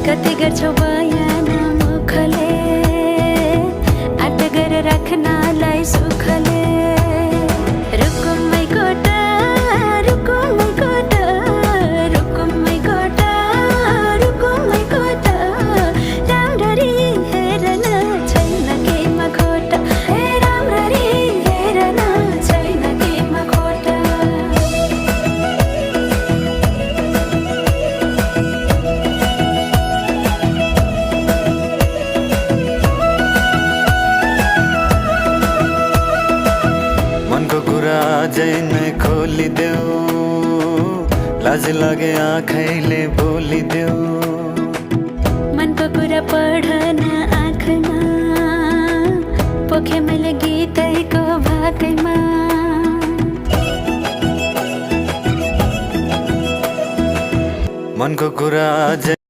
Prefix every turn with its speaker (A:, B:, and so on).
A: कति गर्छौ बयान मुखले आट गरेर राख्नलाई सुखले रुकुमै कोटा रुकुमै कोटा रुकुमै कोटा रुकुमै कोटा राम्ररी हेर्न छैन केमा खोटा हे राम्ररी हेर्न छैन केमा खोटा
B: मनको कुरा अझै नै खोलिदेऊ लाज लागे आँखैले बोलिदेऊ
A: मनको कुरा पढ्न आँखमा पोखे मैले गीतैको भाकैमा
B: मनको कुरा अझै